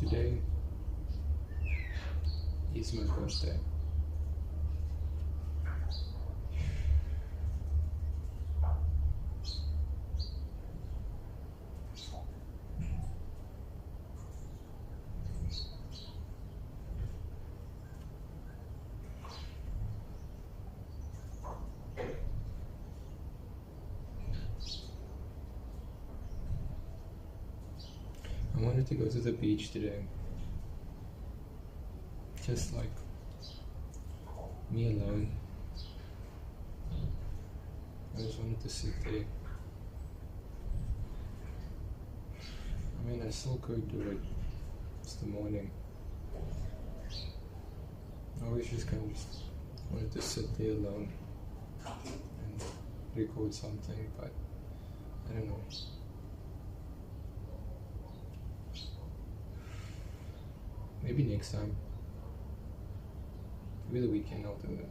Today is my birthday. I wanted to go to the beach today. Just like me alone. I just wanted to sit there. I mean, I still could do it. It's the morning. I always just kind of wanted to sit there alone and record something, but I don't know. Maybe next time. Maybe the weekend I'll do it.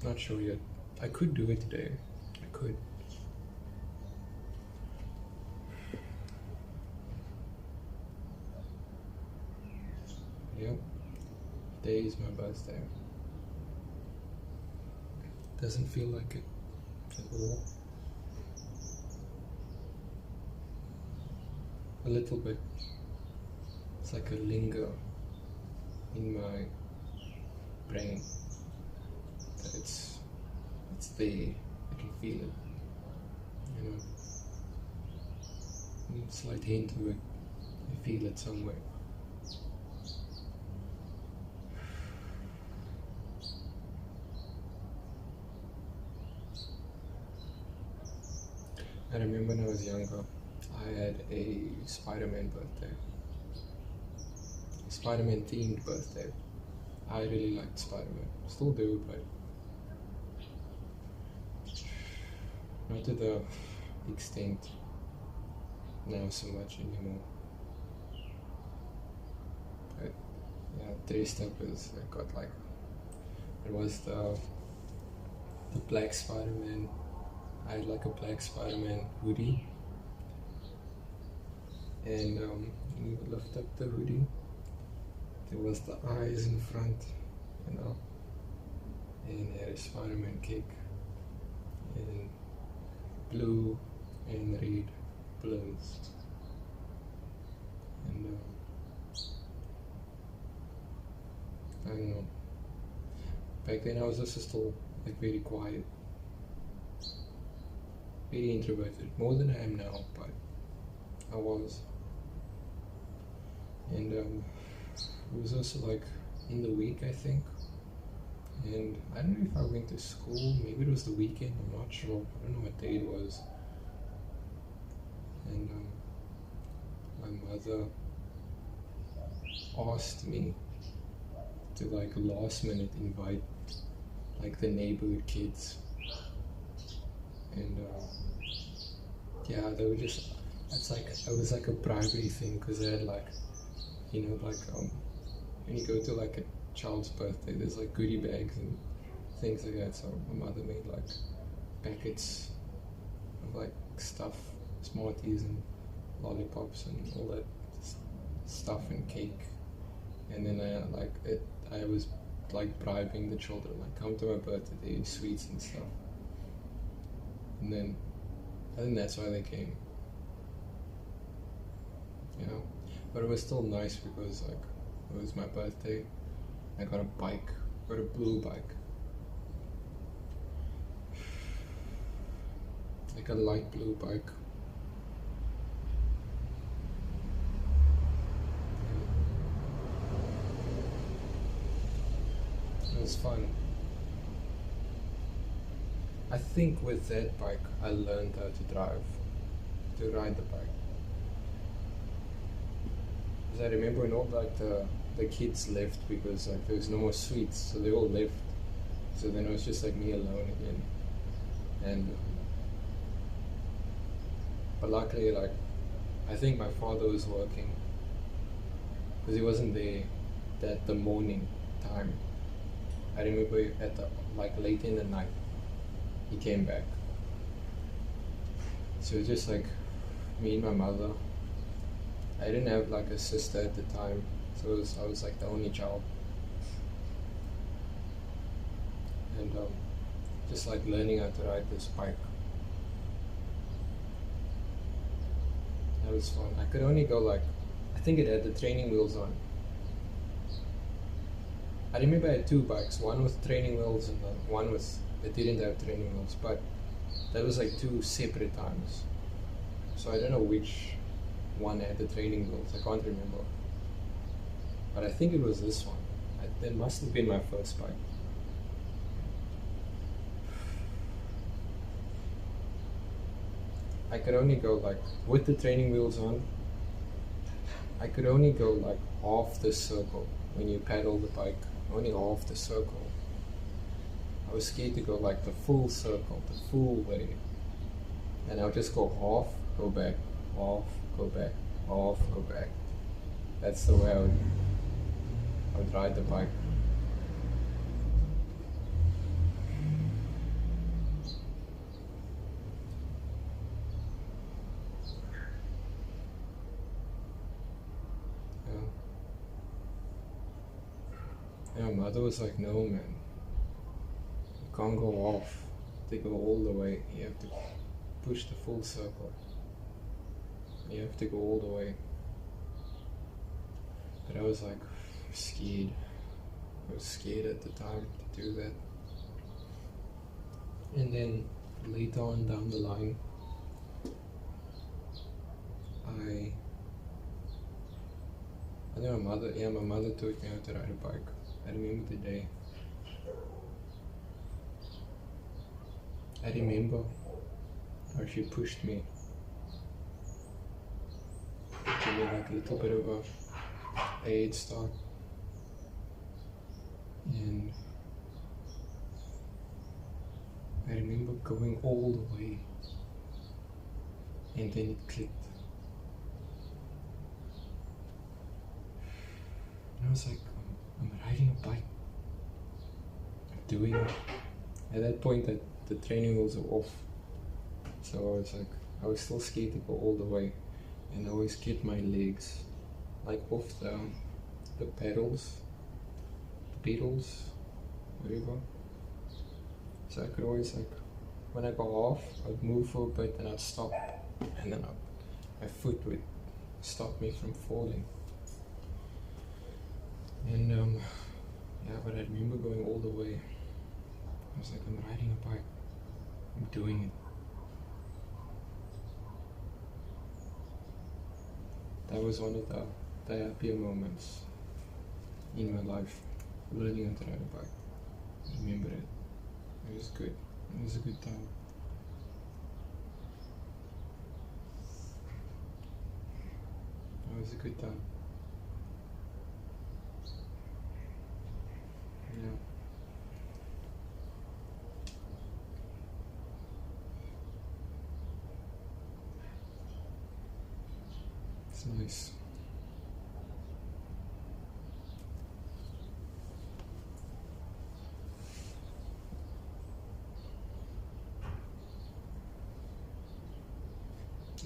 Not sure yet. I could do it today. I could. Yep. Today is my birthday. Doesn't feel like it at all. A little bit. It's like a linger in my brain that it's there. I can feel it. You know, slight hint of it. I feel it somewhere. I remember when I was younger, I had a Spider-Man birthday. Spider-Man themed birthday. I really liked Spider-Man. Still do, but not to the extent now so much anymore. But yeah, dressed up as I got like, it was the black Spider-Man. I had like a black Spider-Man hoodie, and you would lift up the hoodie. There was the eyes in front, you know, and it had a Spider-Man cake, and blue and red balloons, and I don't know. Back then I was also still like very quiet. Very introverted, more than I am now, but I was. And it was also like in the week, I think. And I don't know if I went to school, maybe it was the weekend, I'm not sure. I don't know what day it was. And my mother asked me to like last minute invite like the neighborhood kids. And yeah, they were just, it was like a bribery thing, because they had like, you know, like when you go to like a child's birthday, there's like goodie bags and things like that. So my mother made like packets of like stuff, Smarties and lollipops and all that stuff and cake. And then I was like bribing the children, like come to my birthday, sweets and stuff. And then I think that's why they came, you know. But it was still nice because like it was my birthday. I got a bike, got a blue bike, like a light blue bike. It was fun. I think with that bike, I learned how to ride the bike. Because I remember when all like the kids left because like there was no more sweets, so they all left. So then it was just like me alone again. And but luckily, like I think my father was working because he wasn't there at the morning time. I remember at the like late in the night. He came back. So it was just like me and my mother I didn't have like a sister at the time, so I was like the only child. And just like learning how to ride this bike. That was fun. I could only go like, I think it had the training wheels on. I remember I had two bikes, one with training wheels and one that didn't have training wheels, but that was like two separate times. So I don't know which one had the training wheels, I can't remember. But I think it was this one. That must have been my first bike. I could only go like, with the training wheels on, I could only go like half the circle when you pedal the bike, only half the circle. I was scared to go like the full circle, the full way. And I'll just go half, go back, half, go back, half, go back. That's the way I would ride the bike. Yeah, mother was like, no man, you can't go off, they go all the way, you have to push the full circle, you have to go all the way. But I was like scared, I was scared at the time to do that. And then later on down the line, I know my mother taught me how to ride a bike. I remember the day. I remember how she pushed me. Give me like a little bit of a head start. And I remember going all the way. And then it clicked. And I was like, I'm riding a bike. I'm doing it. At that point, the training wheels were off. So I was like, I was still scared to go all the way. And I always kept my legs like off the pedals, whatever. So I could always like, when I go off, I'd move for a bit and I'd stop. And then my foot would stop me from falling. And yeah, but I remember going all the way. I was like, I'm riding a bike. I'm doing it. That was one of the happier moments in my life, learning how to ride a bike. I remember it. It was good. It was a good time. It was a good time. Yeah. It's nice.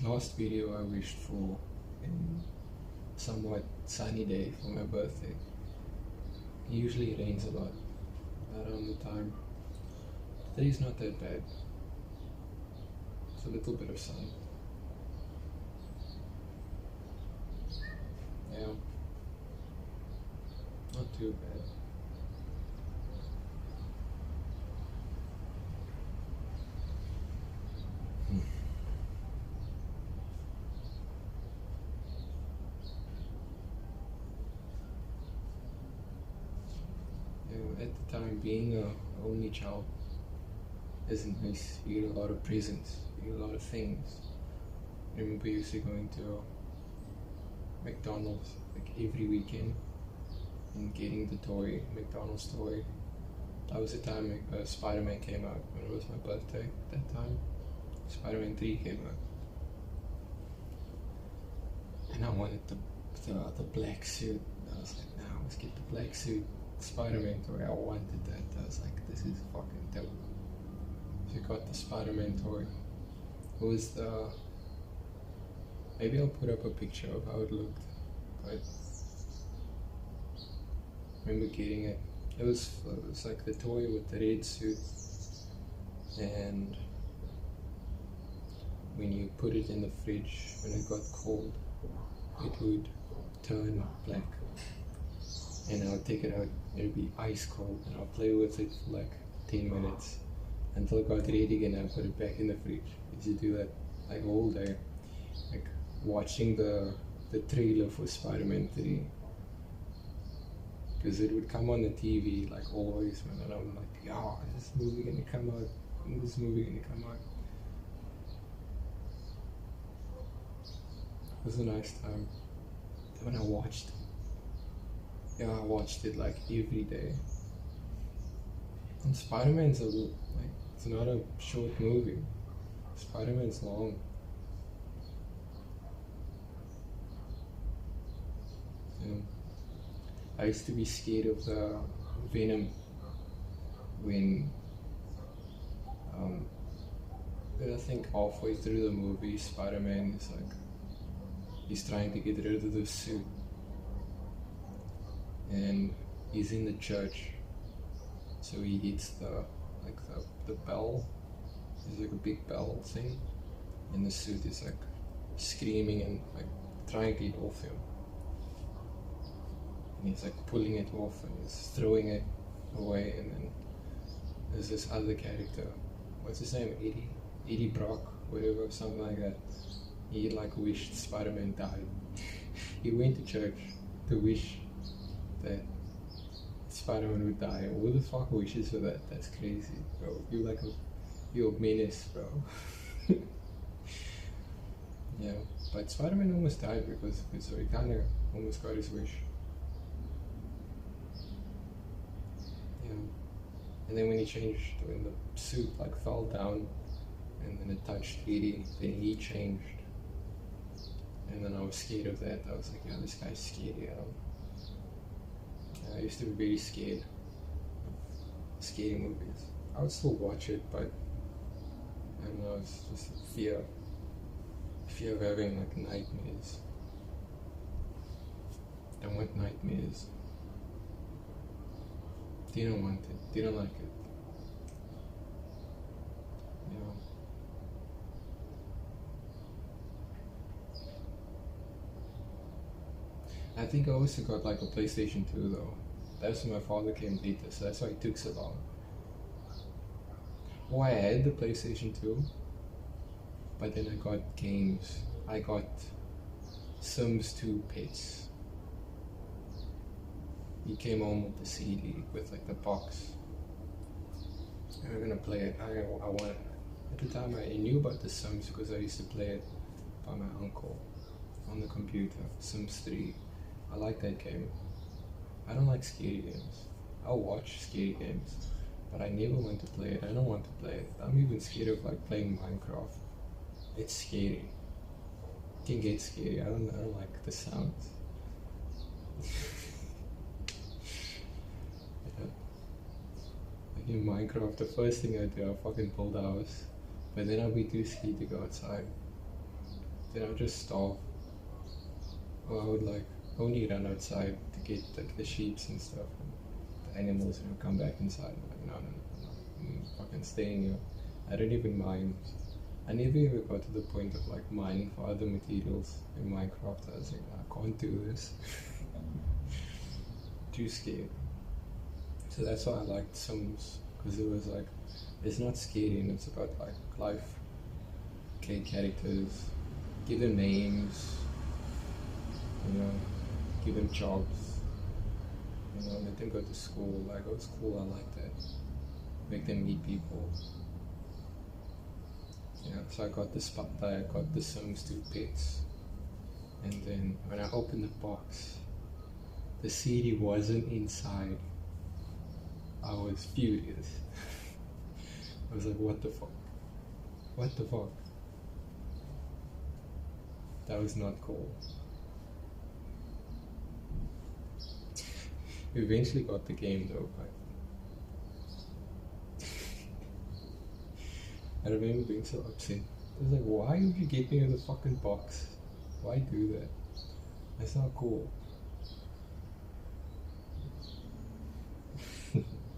Last video I wished for a somewhat sunny day for my birthday. It usually rains a lot around the time. Today's not that bad. It's a little bit of sun. Yeah, not too bad. At the time, being an only child isn't nice. You get a lot of presents, you get a lot of things. I remember usually going to McDonald's like every weekend and getting the toy, McDonald's toy. That was the time Spider-Man came out, when it was my birthday at that time. Spider-Man 3 came out. And I wanted the black suit. I was like, nah, let's get the black suit. Spider-Man toy, I wanted that. I was like, this is fucking dope. So I got the Spider-Man toy. It was Maybe I'll put up a picture of how it looked. But I remember getting it. It was like the toy with the red suit, and when you put it in the fridge, when it got cold, it would turn black. And I'll take it out, it'll be ice cold, and I'll play with it for like 10 minutes until it got ready again, and I put it back in the fridge. I used to do that like all day, like watching the trailer for Spider-Man 3, because it would come on the TV like always, man, and I'm like, yeah, is this movie gonna come out? When is this movie gonna come out? It was a nice time. Then when I watched it, I watched it like every day. And Spider-Man's it's not a short movie. Spider-Man's long. I used to be scared of the Venom when I think halfway through the movie, Spider-Man is like, he's trying to get rid of the suit, and he's in the church, so he hits the bell. There's like a big bell thing, and the suit is like screaming and like trying to get off him, and he's like pulling it off and he's throwing it away. And then there's this other character, what's his name, Eddie Brock, whatever, something like that. He like wished Spider-Man died. He went to church to wish that Spider-Man would die. Who the fuck wishes for that? That's crazy, bro. You're a menace, bro. Yeah, but Spider-Man almost died because he kind of almost got his wish. Yeah, and then when the suit like fell down, and then it touched Eddie, then he changed. And then I was scared of that. I was like, yeah, this guy's scary. I used to be very scared of scary movies. I would still watch it, but I don't know, it's just fear of having like nightmares. I don't want nightmares. Didn't want it, didn't like it. Yeah. I think I also got like a PlayStation 2 though. That's when my father came later, so that's why it took so long. Oh, I had the PlayStation 2, but then I got games. I got Sims 2 Pets. He came home with the CD, with like the box. And we're gonna play it. I want. At the time, I knew about the Sims because I used to play it by my uncle on the computer. Sims 3. I like that game. I don't like scary games. I'll watch scary games, but I never want to play it. I don't want to play it. I'm even scared of like playing Minecraft. It's scary. It can get scary. I don't like the sounds. Like in Minecraft, the first thing I do, I fucking build a house, but then I'll be too scared to go outside. Then I'll just starve. Or I would like only run outside to get like the sheep and stuff, and the animals, and come back inside. I'm like, no, I'm fucking staying here. I don't even mine. I never ever got to the point of like mining for other materials in Minecraft. I was like, I can't do this. Too scared. So that's why I liked Sims, because it was like, it's not scary and it's about like life. Create characters, give them names, give them jobs, let them go to school. Like, oh, it's cool, I like that. Make them meet people. Yeah, so I got I got the Sims 2 Pets. And then when I opened the box, the CD wasn't inside. I was furious. I was like, what the fuck? What the fuck? That was not cool. We eventually got the game though, but I remember being so upset. I was like, why would you get me the fucking box? Why do that? That's not cool.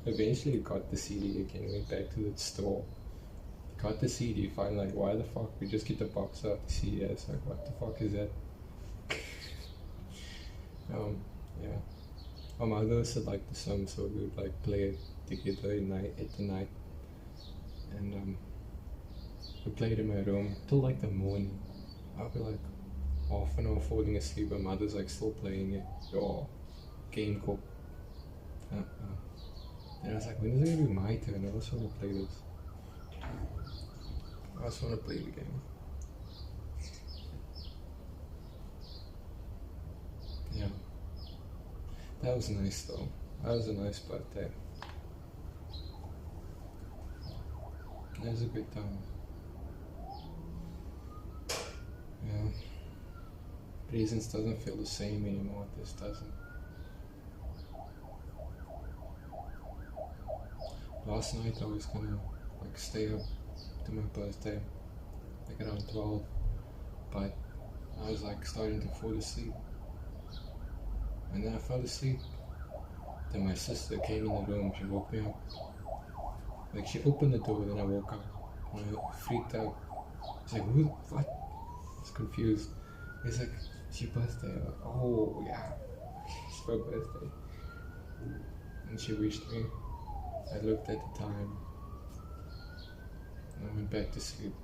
Eventually got the CD again, went back to the store. Got the CD, finally like, why the fuck? We just get the box out, the CD. I was like, what the fuck is that? Yeah. My mother also liked the song, so we would like play it together at the night. And we played in my room till like the morning. I'll be like half an hour falling asleep, my mother's like still playing it. Oh, game called. And I was like, when is it gonna be my turn? I also wanna play this. I also wanna play the game. Yeah. That was nice though. That was a nice birthday. That was a good time. Yeah. Presents doesn't feel the same anymore. This doesn't. Last night I was gonna like stay up to my birthday, like around 12, but I was like starting to fall asleep. And then I fell asleep. Then my sister came in the room, she woke me up. Like she opened the door, then I woke up. And I freaked out. I was like, who? What? I was confused. It's like, it's your birthday. Like, oh yeah, it's my birthday. And she wished me. I looked at the time. And I went back to sleep.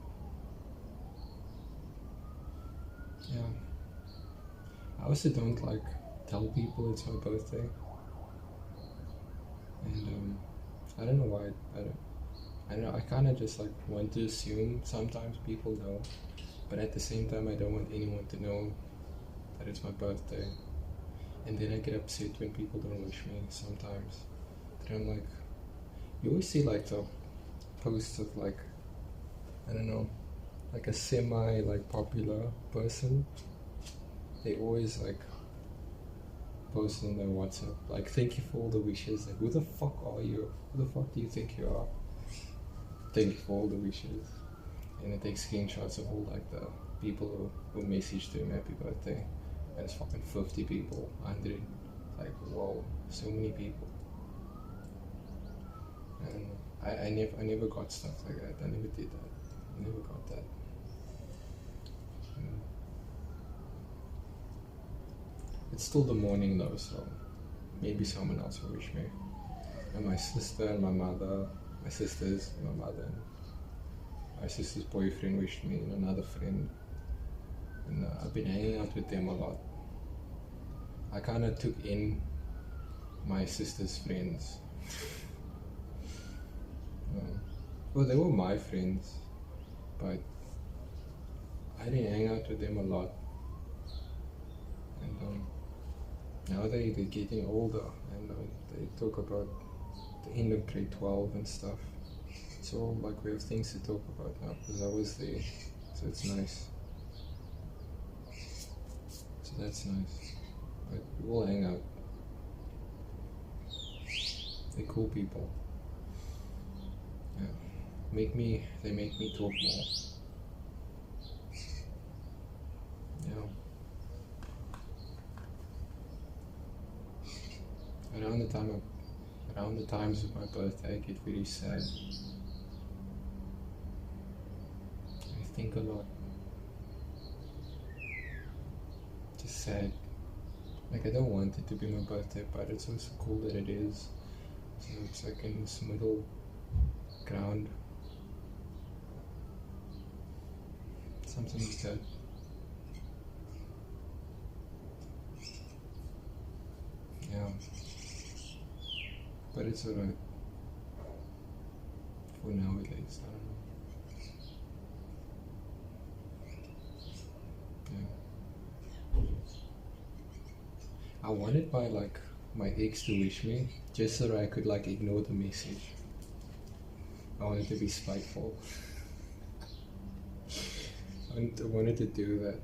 Yeah. I also don't like tell people it's my birthday, and I don't know why. I don't know. I kind of just like want to assume sometimes people know, but at the same time I don't want anyone to know that it's my birthday. And then I get upset when people don't wish me sometimes. That I'm like, you always see like the posts of like, I don't know, like a semi like popular person. They always like post on their WhatsApp, like, thank you for all the wishes. Like, who the fuck are you? Who the fuck do you think you are? Thank you for all the wishes. And it takes screenshots of all like the people who messaged him happy birthday. And it's fucking 50 people, 100. Like, whoa, so many people. And I never got stuff like that. I never did that. I never got that. It's still the morning though, so maybe someone else will wish me. And my sister and my mother, my sisters and my mother and my sister's boyfriend wished me, and another friend. And I've been hanging out with them a lot. I kind of took in my sister's friends. Well, they were my friends, but I didn't hang out with them a lot. And now they're getting older, and they talk about the end of grade 12 and stuff. So like we have things to talk about now because I was there, so it's nice. So that's nice. But we all hang out. They're cool people. Yeah. They make me talk more. Yeah. Around the times of my birthday, I get very sad. I think a lot. Just sad. Like, I don't want it to be my birthday, but it's also cool that it is. So it's like in this middle ground. Something like that. Yeah. But it's alright. For now at least, I don't know. Yeah. I wanted my ex to wish me, just so that I could like ignore the message. I wanted to be spiteful. I wanted to do that.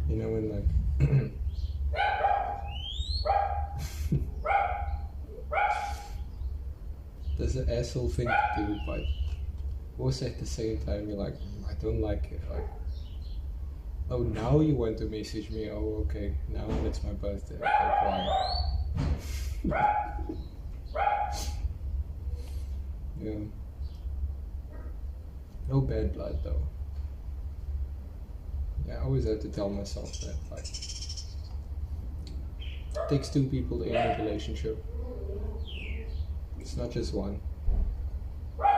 You know when like that's an asshole thing to do, but Also at the same time, you're like, I don't like it. Like, oh, now you want to message me? Oh, okay. Now it's my birthday. Like, why? Yeah. No bad blood though. Yeah, I always have to tell myself that. Like, it takes two people to end a relationship. It's not just one.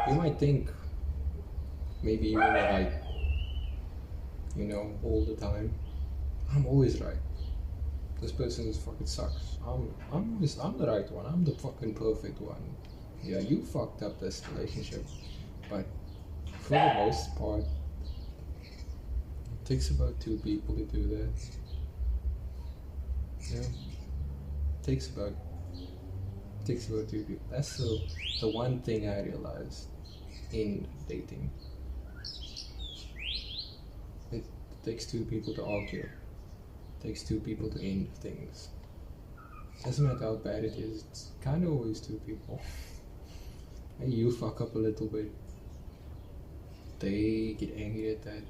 You might think maybe even that, like, you know, all the time, I'm always right. This person fucking sucks. I'm the right one. I'm the fucking perfect one. Yeah, you fucked up this relationship, but for the most part, it takes about two people to do that. Yeah, takes about two people. That's the one thing I realized in dating. It takes two people to argue. It takes two people to end things. Doesn't matter how bad it is, it's kind of always two people. And you fuck up a little bit, they get angry at that,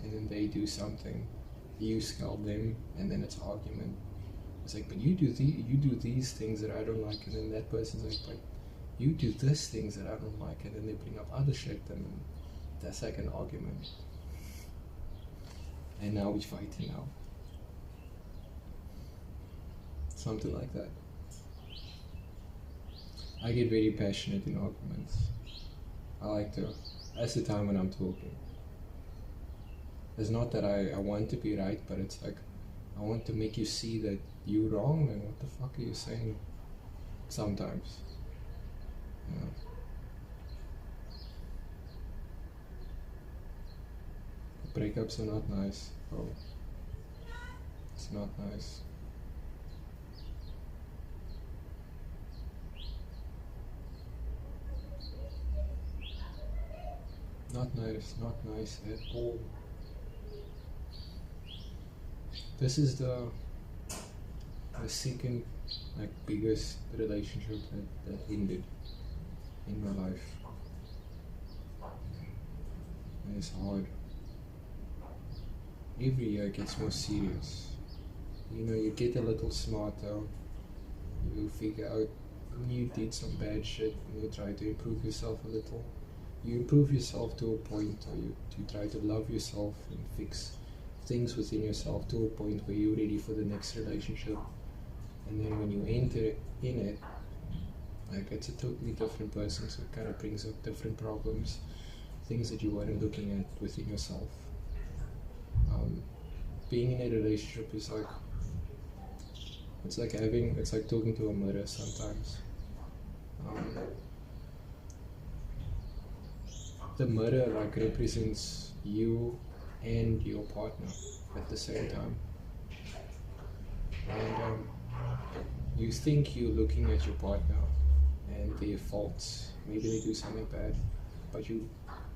and then they do something. You scald them, and then it's argument. It's like, but you do these things that I don't like, and then that person's like, but you do this things that I don't like, and then they bring up other shit, and that's like an argument. And now we're fighting now. Something like that. I get very passionate in arguments. I like to. That's the time when I'm talking. It's not that I want to be right, but it's like, I want to make you see that you're wrong, and what the fuck are you saying? Sometimes. Yeah. Breakups are not nice. Oh. It's not nice. Not nice at all. This is the second, like, biggest relationship that ended in my life. And it's hard. Every year it gets more serious. You know, you get a little smarter. You figure out you did some bad shit, and you try to improve yourself a little. You improve yourself to a point, or you try to love yourself and fix things within yourself to a point where you're ready for the next relationship. And then when you enter in it, like, it's a totally different person, so it kind of brings up different problems, things that you weren't looking at within yourself. Being in a relationship is like, it's like talking to a mirror sometimes. The mirror, like, represents you and your partner at the same time. And you think you're looking at your partner and their faults, maybe they do something bad, but you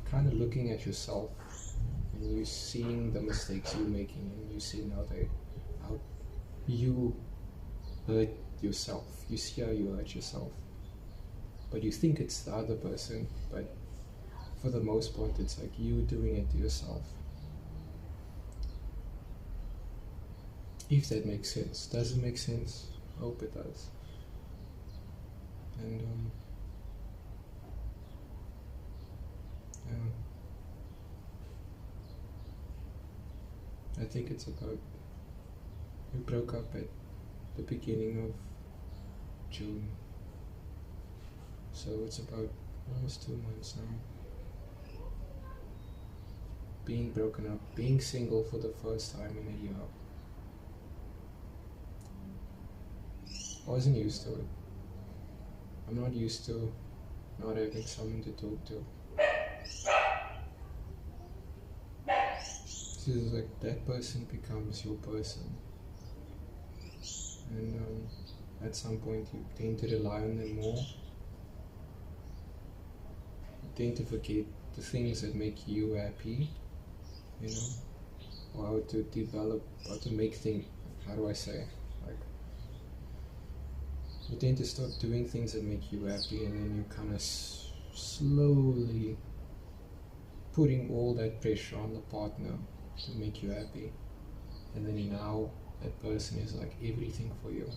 kind of looking at yourself, and you're seeing the mistakes you're making, and you're seeing how you hurt yourself. You see how you hurt yourself, but you think it's the other person, but for the most part it's like you doing it to yourself. If that makes sense. Does it make sense? I hope it does. And yeah, I think it's about, we broke up at the beginning of June, so it's about almost 2 months now. Being broken up, being single for the first time in a year. I wasn't used to it. I'm not used to not having someone to talk to. This is like, that person becomes your person. And at some point you tend to rely on them more. You tend to forget the things that make you happy, you know, or how to develop, how to make things, how do I say, like, you tend to start doing things that make you happy, and then you kind of slowly putting all that pressure on the partner to make you happy, and then now that person is like everything for you.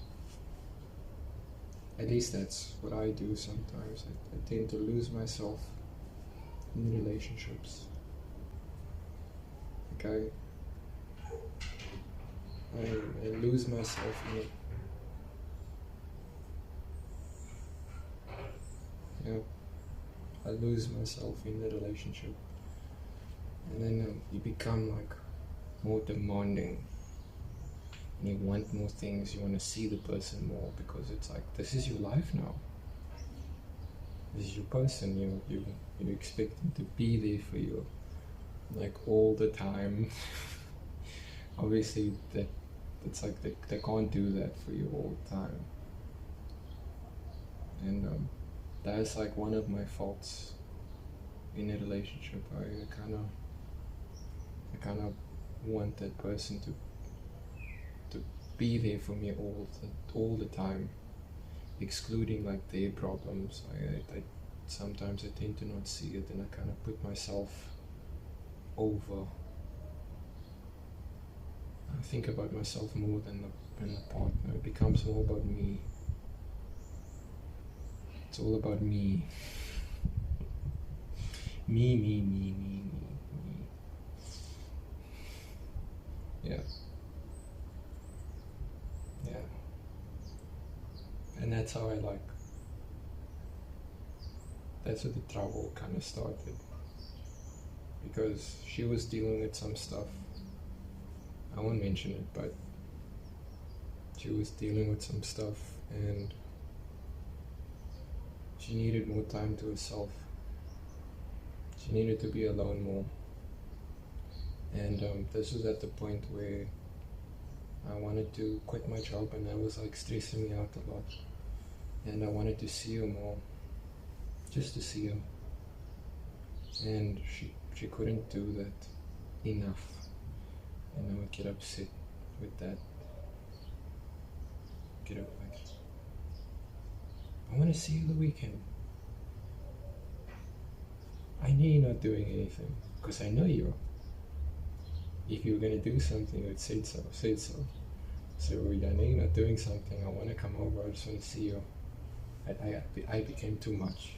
At least that's what I do sometimes. I tend to lose myself in relationships. Okay, I lose myself in it. Yeah, I lose myself in the relationship, and then you become like more demanding, and you want more things. You want to see the person more because it's like, this is your life now. This is your person. You expect them to be there for you, like all the time. Obviously, it's like they can't do that for you all the time, and that's like one of my faults in a relationship. I kind of want that person to be there for me all the time, excluding like their problems. I sometimes I tend to not see it, and I kind of put myself over. I think about myself more than the partner. It becomes more about me. It's all about me. Me. Yeah. And that's how that's where the trouble kind of started. Because she was dealing with some stuff. I won't mention it, but she was dealing with some stuff and she needed more time to herself. She needed to be alone more. And this was at the point where I wanted to quit my job, and that was like stressing me out a lot. And I wanted to see her more, just to see her. And she couldn't do that enough. And I would get upset with that. Get up like, I want to see you the weekend. I know you're not doing anything, because I know you are. If you were going to do something, you would say so. So I know you're not doing something. I want to come over. I just want to see you. I became too much.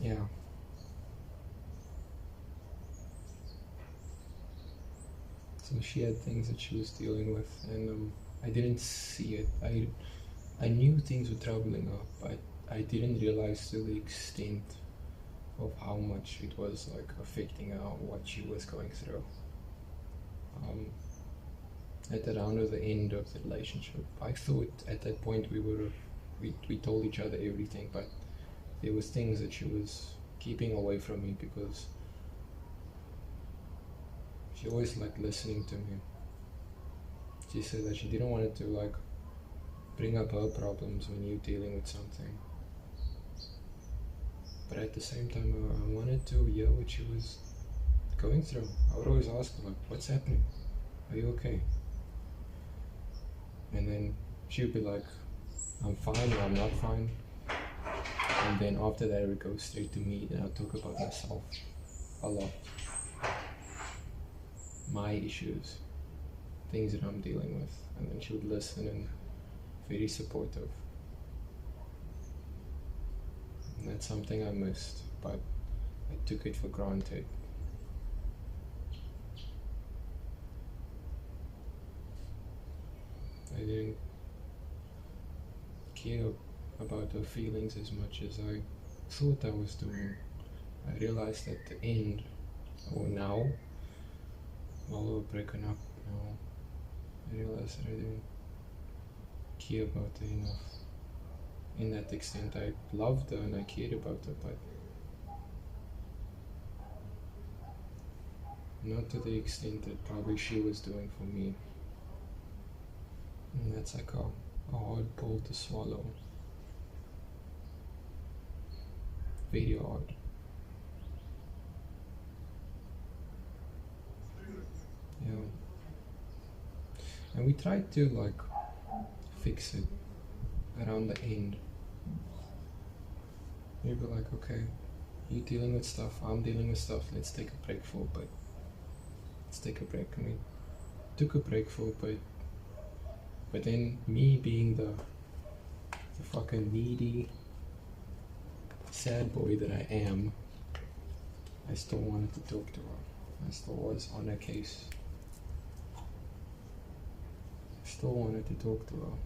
Yeah. So she had things that she was dealing with, and I didn't see it. I knew things were troubling her, but I didn't realize to the extent of how much it was like affecting her, what she was going through. At around the end of the relationship, I thought at that point we told each other everything, but there was things that she was keeping away from me because she always liked listening to me. She said that she didn't want to like bring up her problems when you're dealing with something. But at the same time, I wanted to hear what she was going through. I would always ask her, like, what's happening? Are you okay? And then she would be like, I'm fine or I'm not fine. And then after that, I would go straight to me and I'll talk about myself a lot. My issues, things that I'm dealing with. And then she would listen and very supportive. And that's something I missed, but I took it for granted. I didn't care about her feelings as much as I thought I was doing. I realized at the end, or now, while we were breaking up, now, I realized that I didn't care about her enough. In that extent, I loved her and I cared about her, but not to the extent that probably she was doing for me. And that's like a hard pill to swallow. Very hard. Yeah. And we tried to like fix it around the end. We were like, okay, You dealing with stuff, I'm dealing with stuff, let's take a break for a bit. Let's take a break. And we took a break for a bit. But then me being the fucking needy, sad boy that I am, I still wanted to talk to her. I still was on her case. I still wanted to talk to her.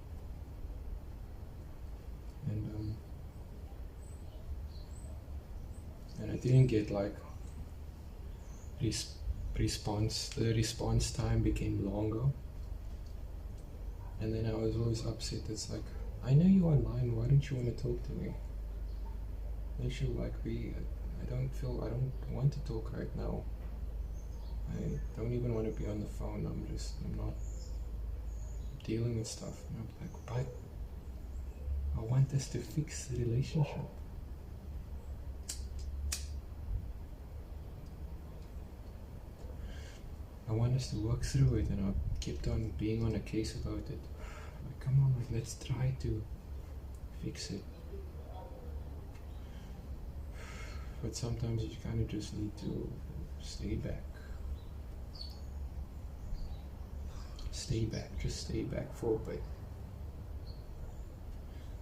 And I didn't get like response. The response time became longer. And then I was always upset. It's like, I know you're online, why don't you want to talk to me? Don't you like me? I don't want to talk right now. I don't even want to be on the phone. I'm not dealing with stuff. And I'm like, but I want us to fix the relationship. I want us to work through it, and I kept on being on a case about it. Like, come on, like, let's try to fix it. But sometimes you kind of just need to stay back. Just stay back for a bit.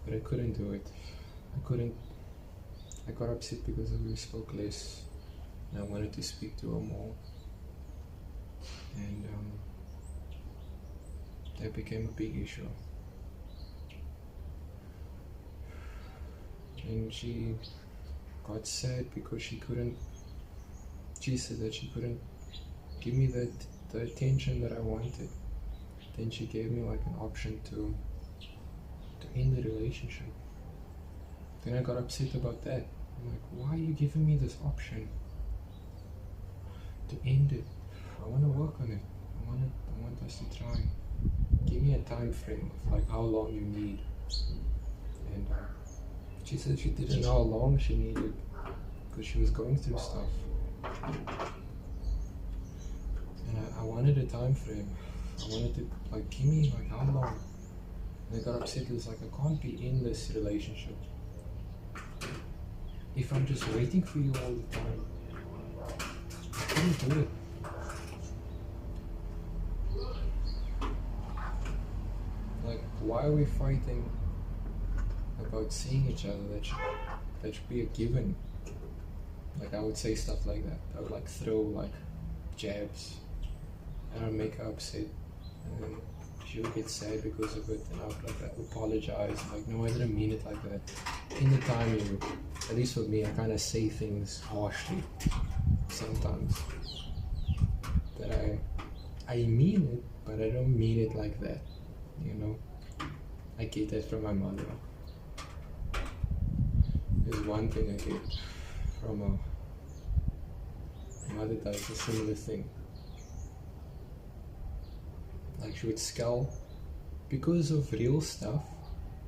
But I couldn't do it. I got upset because we spoke less, and I wanted to speak to her more. And that became a big issue. And she got sad because she said that she couldn't give me the attention that I wanted. Then she gave me like an option to end the relationship. Then I got upset about that. I'm like, why are you giving me this option to end it? I want to work on it. I want us to try. Give me a time frame of like how long you need. And she said she didn't know how long she needed because she was going through stuff. And I wanted a time frame. I wanted to like, give me like how long. And I got upset. It was like, I can't be in this relationship if I'm just waiting for you all the time. I couldn't do it. Like, why are we fighting about seeing each other? That should be a given. Like, I would say stuff like that. I would like throw like jabs, and I'd make her upset, and then she would get sad because of it, and I would like apologize. Like, no, I didn't mean it like that. In the time, at least for me, I kind of say things harshly sometimes. That I mean it, but I don't mean it like that. You know, I get that from my mother. There's one thing I get from my mother does a similar thing. Like, she would scowl because of real stuff,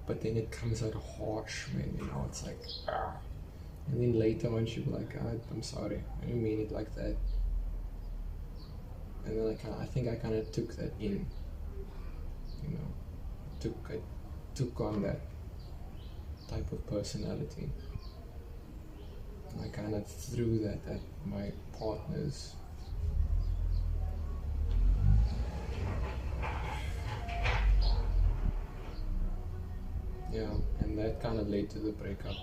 but then it comes out harsh, man, you know, it's like, ah. And then later on she'd be like, I'm sorry, I didn't mean it like that. And then I think I kind of took that in, you know, I took on that type of personality. And I kind of threw that at my partners. Yeah, and that kind of led to the breakup.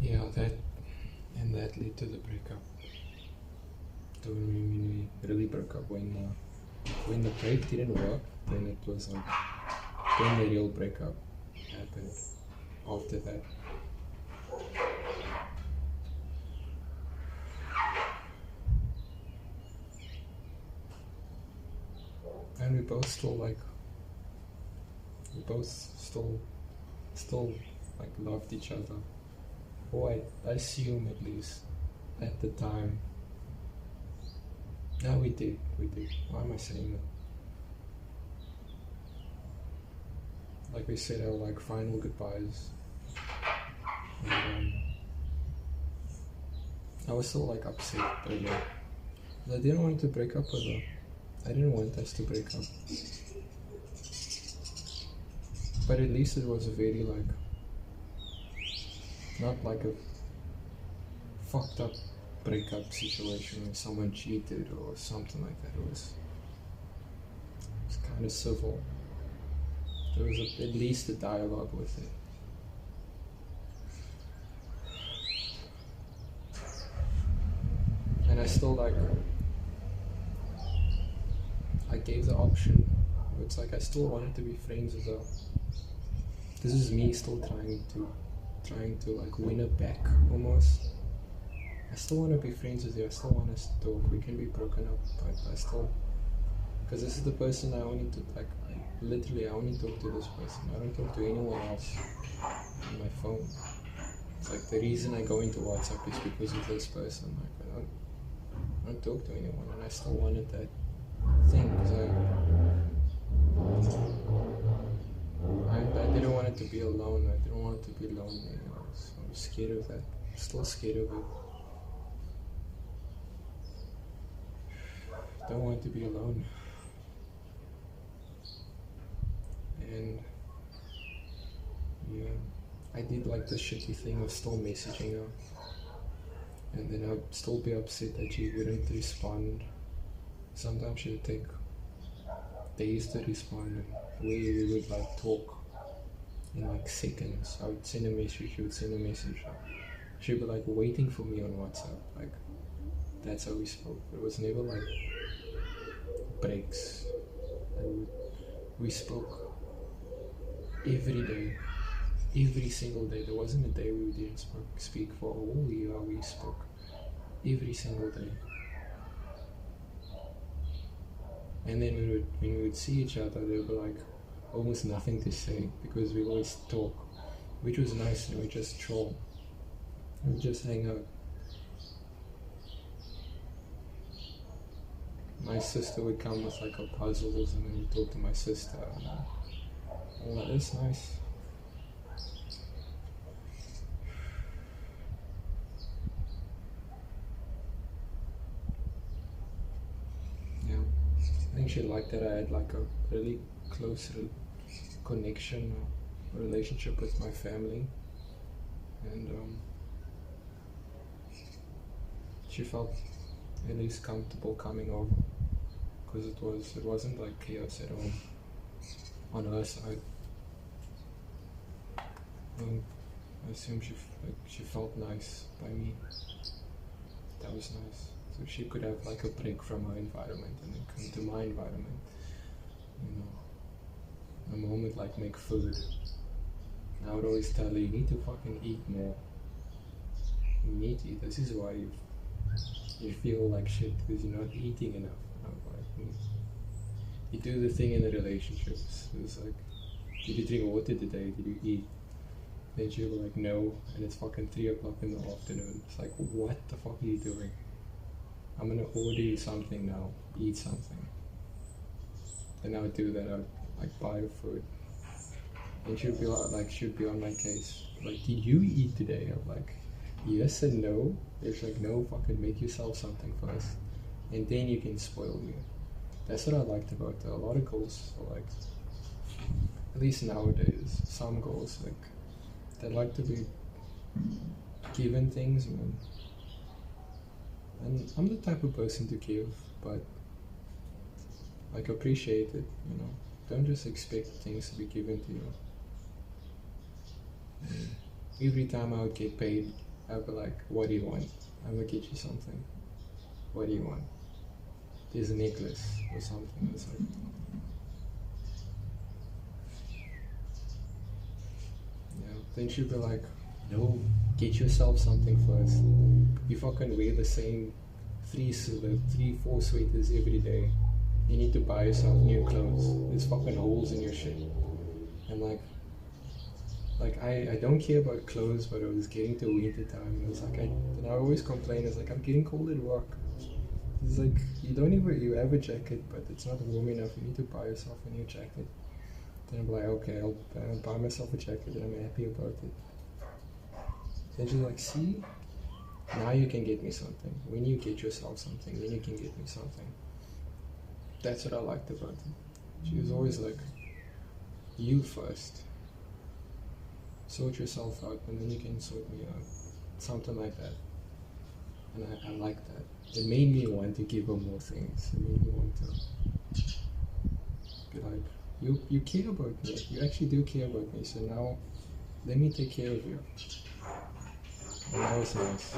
Yeah, that led to the breakup. So when we really broke up, when the break didn't work, then it was like, then the real breakup happened after that. And we both still like loved each other. Or I assume, at least at the time. No, we did. Why am I saying that? Like we said our like final goodbyes. And, I was still like upset earlier. I didn't want to break up with her. I didn't want us to break up. But at least it was a very like, not like a fucked up breakup situation where someone cheated or something like that. It was kind of civil. There was at least a dialogue with it. And I still like, I gave the option. It's like I still wanted to be friends with her. This is me still trying to like win her back almost. I still want to be friends with you. I still want us to talk. We can be broken up, but I still, because this is the person I only to like. I only talk to this person. I don't talk to anyone else on my phone. It's like the reason I go into WhatsApp is because of this person. Like I don't talk to anyone, and I still wanted that thing because I didn't want it to be alone. I didn't want it to be lonely. I was scared of that. Still scared of it. Don't want to be alone. And yeah, I did like the shitty thing of still messaging her, and then I'd still be upset that she wouldn't respond. Sometimes she would take days to respond, and we would like talk in like seconds. I would send a message, she would send a message. She'd be like waiting for me on WhatsApp. Like that's how we spoke. It was never like breaks. We spoke every day, every single day. There wasn't a day we didn't speak for a whole year. We spoke every single day. And then when we would see each other, there would be like almost nothing to say because we always talk, which was nice. And we just troll, we would just hang out. My sister would come with like her puzzles, and then we'd talk to my sister. And that is nice. Yeah, I think she liked that I had like a really close connection, relationship with my family, and she felt at least comfortable coming over because it wasn't like chaos at all on her side. I assume she felt nice by me. That was nice. So she could have like a break from her environment and then come to my environment. You know, a moment like make food. And I would always tell her, you need to fucking eat more. You need to eat. This is why you feel like shit because you're not eating enough. You do the thing in the relationships. It's like, did you drink water today? Did you eat? Then she'll be like, no, and it's fucking 3 o'clock in the afternoon. It's like, what the fuck are you doing? I'm gonna order you something now. Eat something. Then I would do that. I would like buy her food. And she'd be like, she'd be on my case. Like, did you eat today? I'm like, yes and no. It's like, no, fucking make yourself something first, and then you can spoil me. That's what I liked about her. A lot of girls are like, at least nowadays, some girls like, they like to be given things, man. And I'm the type of person to give, but like appreciate it, you know. Don't just expect things to be given to you. And every time I would get paid, I'd be like, what do you want? I'm gonna get you something. What do you want? There's a necklace or something. It's like, yeah. Then she'd be like, no, get yourself something first. You fucking wear the same 3-4 sweaters every day. You need to buy yourself new clothes. There's fucking holes in your shit. And like I don't care about clothes, but it was getting to winter time. It was like, and I always complain, it's like, I'm getting cold at work. It's like you have a jacket, but it's not warm enough. You need to buy yourself a new jacket. Then I'm like, okay, I'll buy myself a jacket, and I'm happy about it. Then she's like, see, now you can get me something. When you get yourself something, then you can get me something. That's what I liked about it. She was always like, you first. Sort yourself out, and then you can sort me out. Something like that. And I like that. It made me want to give her more things. It made me want to be like, you care about me. You actually do care about me. So now, let me take care of you. And that was nice.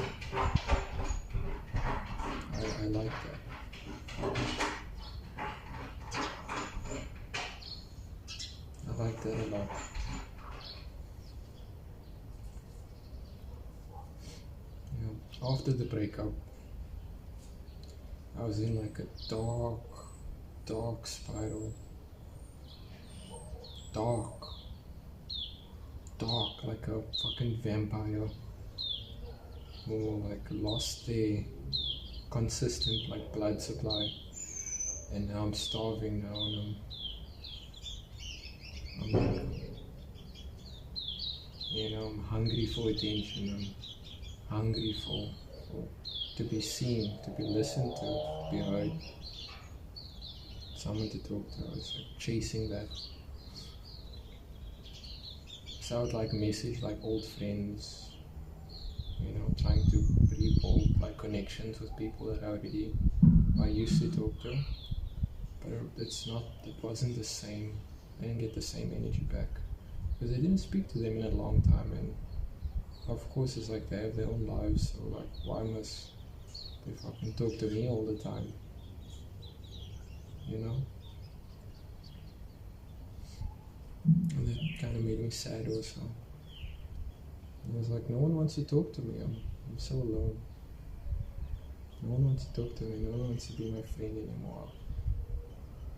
I like that. I like that a lot. Yeah. After the breakup, I was in like a dark spiral. Dark, like a fucking vampire. Who like lost their consistent like blood supply, and now I'm starving now, and I'm like, I'm hungry for attention. I'm hungry for to be seen, to be listened to be heard, someone to talk to. I was like chasing that. Sound like a message, like old friends, trying to rebuild like connections with people that I used to talk to, but it wasn't the same. I didn't get the same energy back because I didn't speak to them in a long time, and of course it's like they have their own lives, so like why must they fucking talk to me all the time, And that kind of made me sad also. I was like, no one wants to talk to me. I'm so alone. No one wants to talk to me. No one wants to be my friend anymore.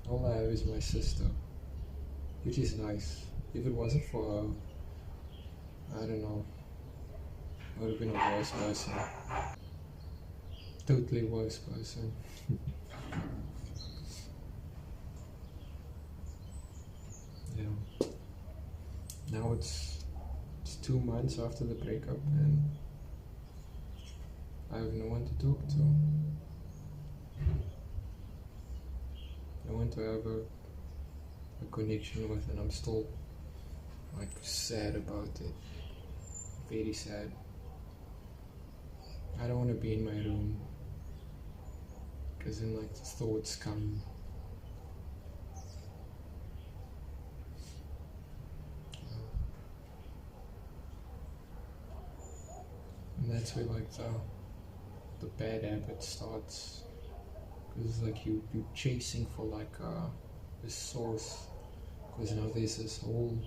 All I have is my sister, which is nice. If it wasn't for her, I don't know, I would have been a worse person. Totally worse person. Yeah. Now it's 2 months after the breakup, and I have no one to talk to. No one to have a connection with, and I'm still like sad about it. Very sad. I don't want to be in my room because then like the thoughts come. And that's where like the bad habit starts, because it's like you're chasing for like a source, because now there's this hole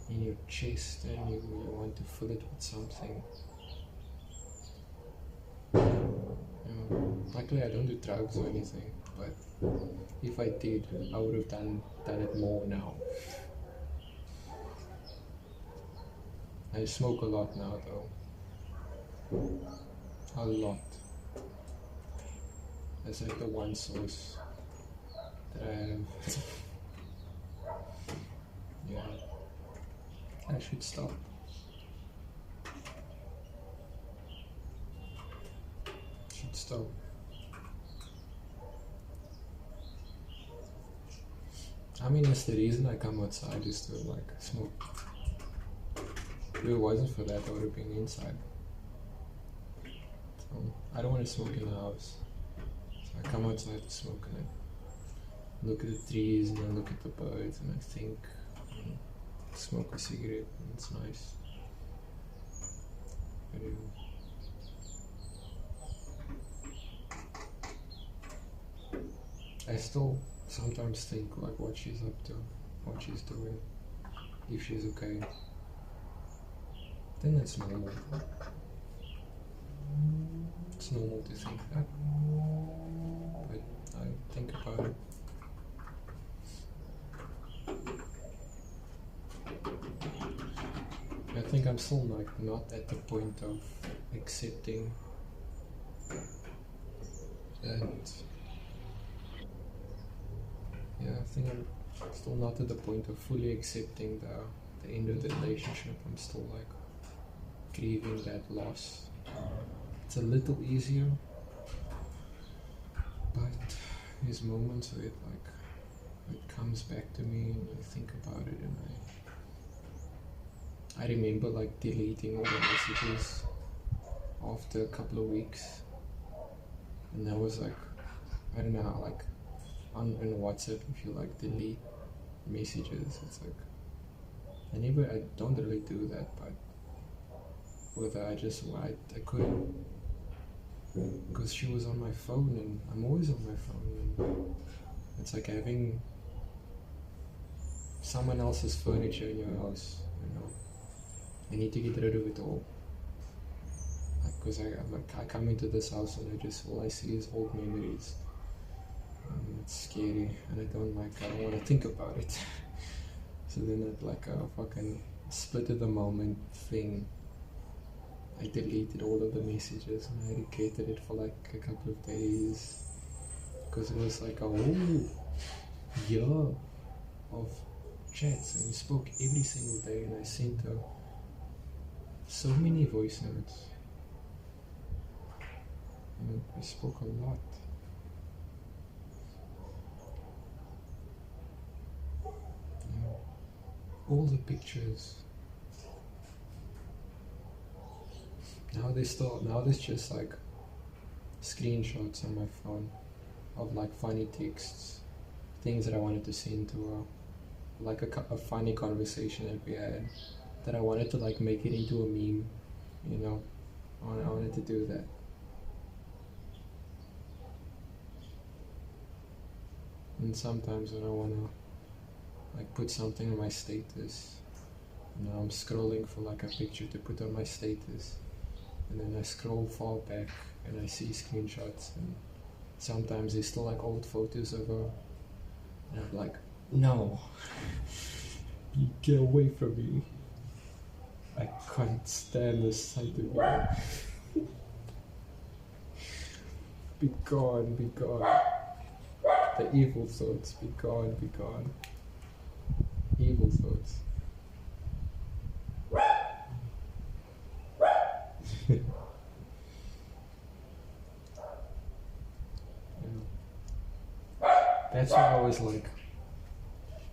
in your chest and you want to fill it with something. Luckily I don't do drugs or anything, but if I did, I would have done it more now. I smoke a lot now though. A lot. That's like the one source that I have. Yeah. I should stop. Should stop. I mean, that's the reason I come outside, is to like smoke. If it wasn't for that, I would have been inside. So I don't want to smoke in the house. So I come outside to smoke, and I look at the trees and I look at the birds and I think, smoke a cigarette, and it's nice. But, I still sometimes think like what she's up to, what she's doing, if she's okay. Then it's normal. It's normal to think that. But I think about it. I think I'm still like not at the point of accepting And yeah, I think I'm still not at the point of fully accepting the end of the relationship. I'm still like grieving that loss. It's a little easier, but there's moments where it comes back to me and I think about it, and I remember like deleting all the messages after a couple of weeks, and that was like, I don't know how, like on WhatsApp, if you like delete messages, it's like I don't really do that, but with her I couldn't, because she was on my phone and I'm always on my phone, and it's like having someone else's furniture in your house, you know. I need to get rid of it all, because I come into this house and all I see is old memories. It's scary, and I don't want to think about it. So then at like a fucking split of the moment thing, I deleted all of the messages and I educated it for like a couple of days, because it was like a whole year of chats, and we spoke every single day, and I sent her so many voice notes, and we spoke a lot. All the pictures. Now there's just like screenshots on my phone of like funny texts, things that I wanted to send to her, like a funny conversation that we had, that I wanted to like make it into a meme, you know. I wanted to do that. And sometimes when I wanna like put something on my status, you know, I'm scrolling for like a picture to put on my status, and then I scroll far back and I see screenshots, and sometimes there's still like old photos of her, and I'm like, no, you get away from me. I can't stand the sight of you. Be gone, be gone. The evil thoughts, be gone, be gone. Evil thoughts. That's why I was like,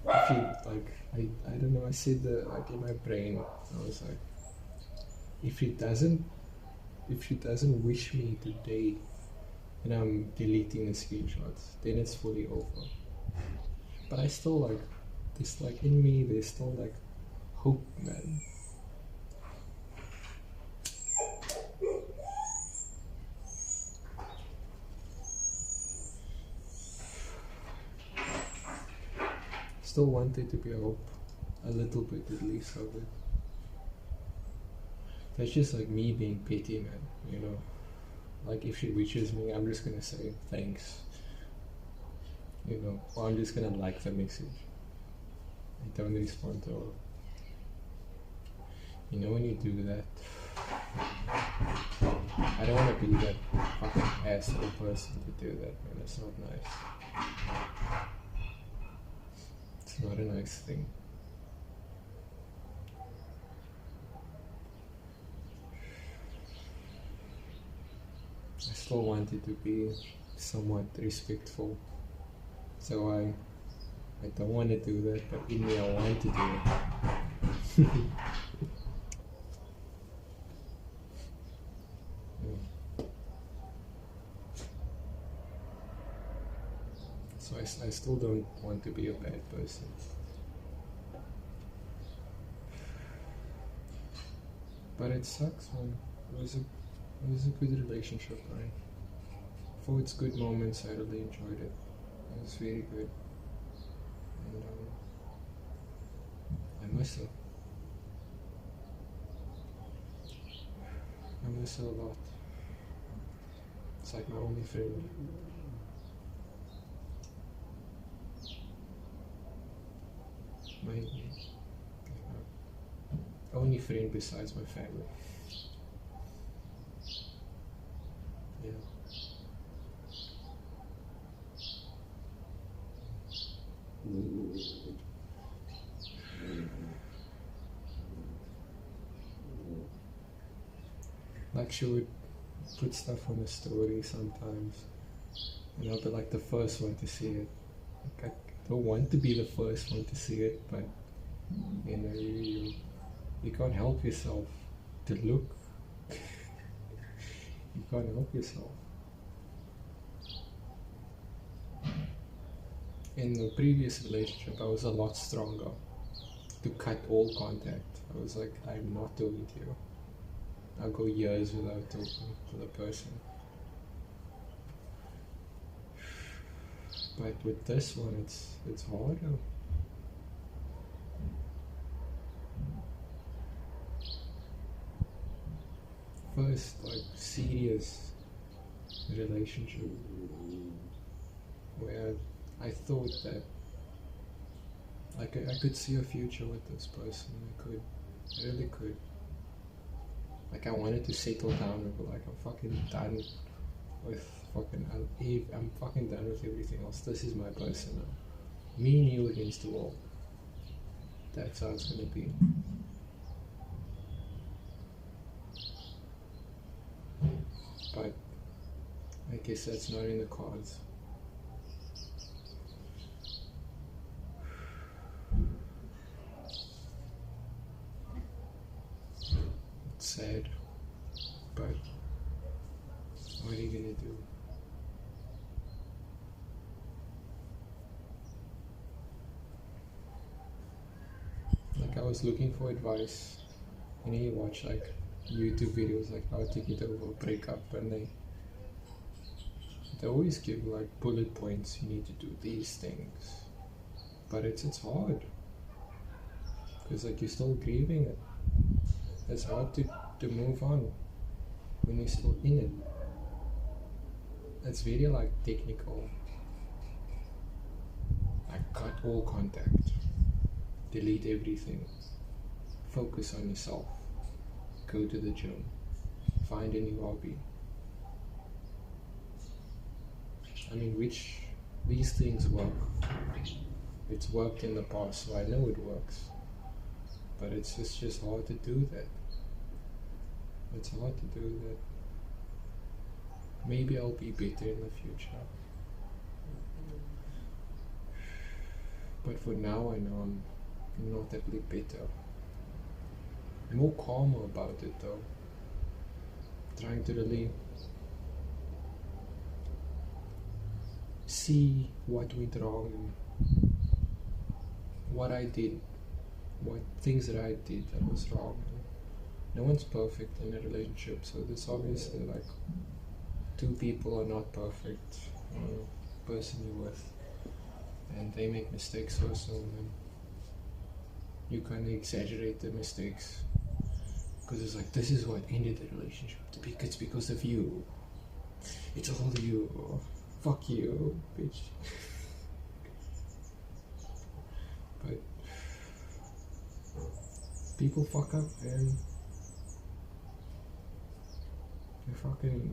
if you like, I don't know, I said that like in my brain, I was like, if she doesn't wish me today, and I'm deleting the screenshots, then it's fully over. But I still like, there's like in me, there's still like hope, man. Still want there to be a hope, a little bit at least of it. That's just like me being petty, man, you know. Like if she wishes me, I'm just gonna say thanks, you know, or I'm just gonna like the message. I don't respond to her. You know, when you do that, I don't want to be that fucking asshole person to do that, man. It's not nice. It's not a nice thing. I still wanted to be somewhat respectful, so I don't want to do that, but in me I want to do it. So I still don't want to be a bad person. But it sucks, man. It was a good relationship, right? For its good moments, I really enjoyed it. It was very good. And I miss her. I miss her a lot. It's like my only friend. My only friend besides my family. Yeah. Like she would put stuff on a story sometimes, and I'll be like the first one to see it. Like I don't want to be the first one to see it, but you know, you can't help yourself to look. You can't help yourself. In the previous relationship, I was a lot stronger to cut all contact. I was like, I'm not talking to you. I'll go years without talking to the person. But with this one, it's harder. First, like, serious relationship where I thought that I could see a future with this person. I really could. Like, I wanted to settle down and be like, I'm fucking done with I'm fucking done with everything else. This is my person now. Me and you against the wall. That's how it's gonna be. But I guess that's not in the cards. It's sad, but what are you gonna do? Like, I was looking for advice, and you watch like YouTube videos like how to get over a breakup, and they always give like bullet points. You need to do these things, but it's hard because like you're still grieving it. It's hard to move on when you're still in it. It's very like technical. Like, cut all contact, delete everything, focus on yourself, go to the gym, find a new hobby. I mean, these things work. It's worked in the past, so I know it works. But it's just hard to do that. It's hard to do that. Maybe I'll be better in the future. But for now, I know I'm not that bit better. I'm more calmer about it though. Trying to really see what went wrong and what I did, what things that I did that was wrong. No one's perfect in a relationship, so there's obviously like two people are not perfect, person you're with, and they make mistakes also, and you kind of exaggerate the mistakes because it's like, this is what ended the relationship. It's because of you. It's all you. Fuck you, bitch. But people fuck up, and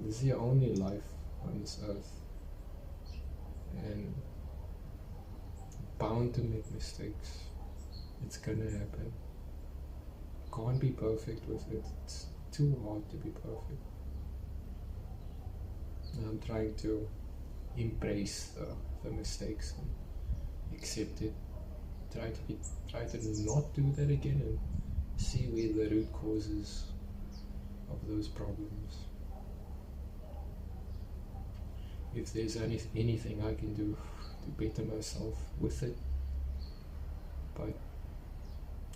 this is your only life on this earth, and bound to make mistakes. It's gonna happen. Can't be perfect with it. It's too hard to be perfect. And I'm trying to embrace the mistakes and accept it. Try to not do that again, and see where the root causes of those problems. If there's anything I can do to better myself with it, but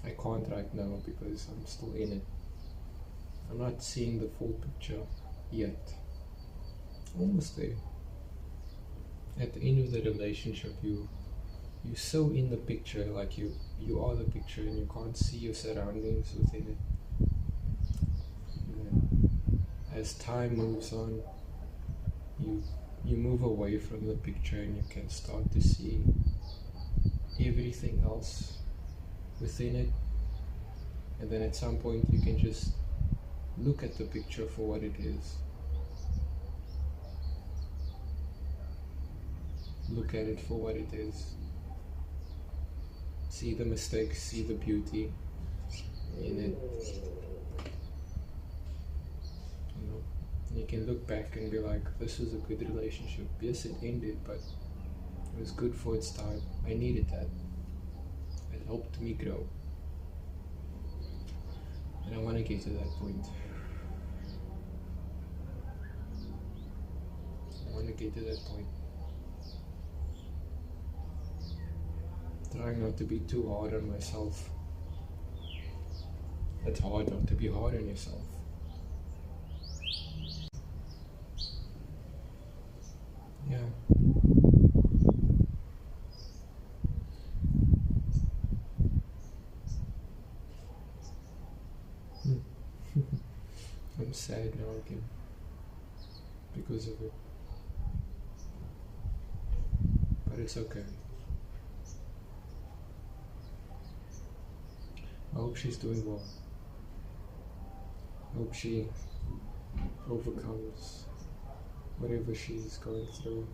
I can't right now because I'm still in it. I'm not seeing the full picture yet. Almost there. At the end of the relationship, you're so in the picture, like you are the picture, and you can't see your surroundings within it. And as time moves on, you move away from the picture, and you can start to see everything else within it. And then at some point you can just look at the picture for what it is. Look at it for what it is. See the mistakes, see the beauty in it. you can look back and be like, this was a good relationship. Yes, it ended, but it was good for its time. I needed that. It helped me grow. And I want to get to that point. I want to get to that point. Trying not to be too hard on myself. It's hard not to be hard on yourself. Yeah. I'm sad now again because of it. But it's okay. I hope she's doing well. I hope she overcomes whatever she's going through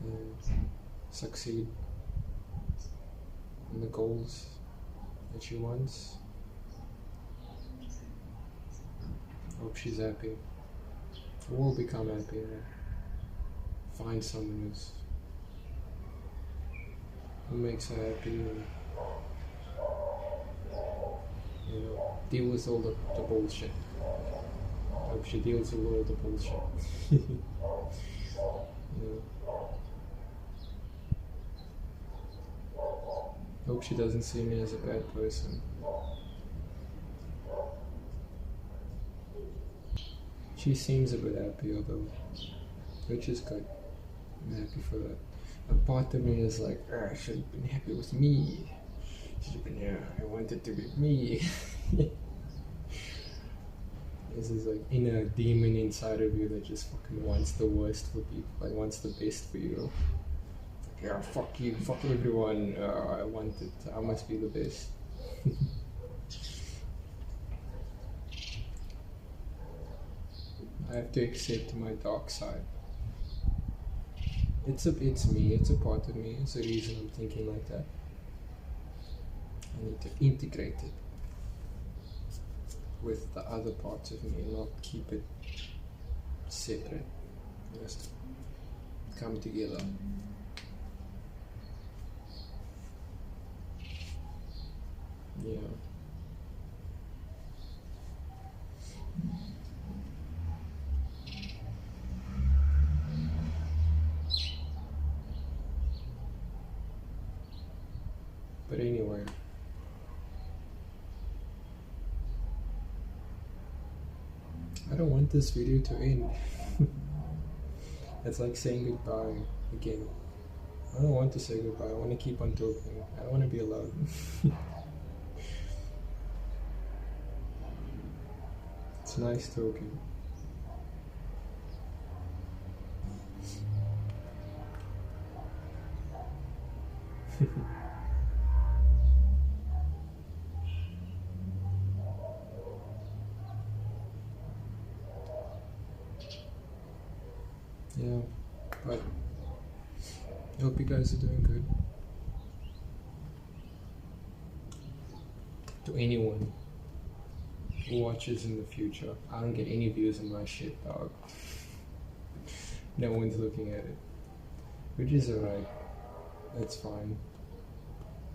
and succeed in the goals that she wants. I hope she's happy. We'll become happy and find someone who makes her happy and, you know, deal with all the bullshit. I hope she deals with all the bullshit. You know. I hope she doesn't see me as a bad person. She seems a bit happier though, which is good. I'm happy for that. A part of me is like, I should have been happy with me. Should have been here. I wanted to be me. This is like inner demon inside of you that just fucking wants the worst for people. Like wants the best for you. Yeah, fuck you, fuck everyone. I want it. I must be the best. I have to accept my dark side. It's me, it's a part of me, it's the reason I'm thinking like that. I need to integrate it with the other parts of me and not keep it separate. Just come together. Yeah. But anyway, I don't want this video to end. It's like saying goodbye again. I don't want to say goodbye, I want to keep on talking. I don't want to be alone. It's nice talking. Yeah, but I hope you guys are doing good. To anyone who watches in the future, I don't get any views on my shit, dog. No one's looking at it, which is alright. That's fine.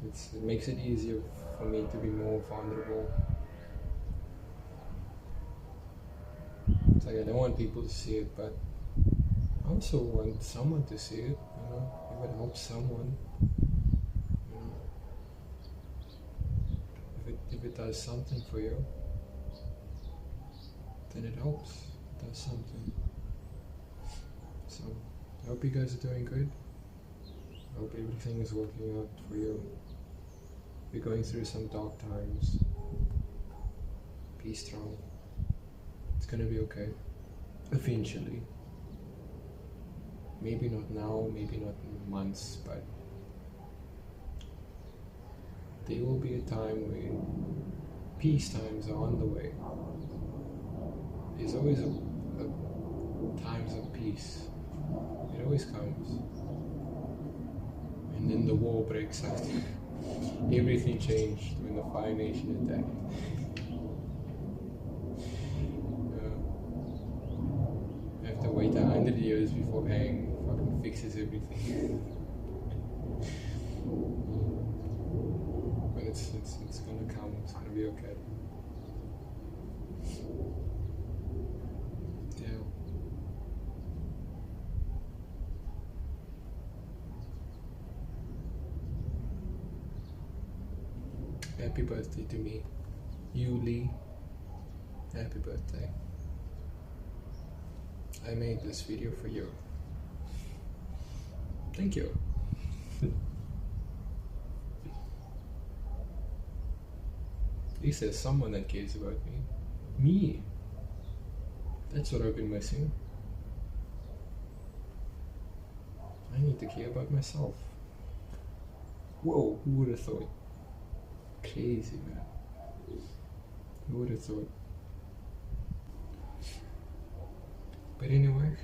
It makes it easier for me to be more vulnerable. It's like I don't want people to see it, but I also want someone to see it, you know, if it helps someone, you know, if it does something for you, then it helps, it does something. So, I hope you guys are doing good, I hope everything is working out for you. If you're going through some dark times, be strong, it's gonna be okay, eventually. Maybe not now, maybe not in months, but there will be a time when peace times are on the way. There's always a times of peace. It always comes. And then the war breaks out. Everything changed when the Fire Nation attacked. videos before Aang fucking fixes everything. But it's gonna come, it's gonna be okay. Yeah. Happy birthday to me. Yuli. Happy birthday. I made this video for you. Thank you. At least there's someone that cares about me. Me. That's what I've been missing. I need to care about myself. Whoa, who would have thought? Crazy, man. Who would have thought? But anyway,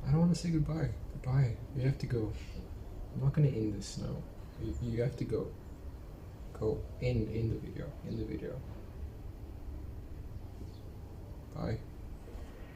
I don't want to say goodbye. Goodbye. You have to go. I'm not going to end this now. You have to go. Go. End the video. End the video. Bye.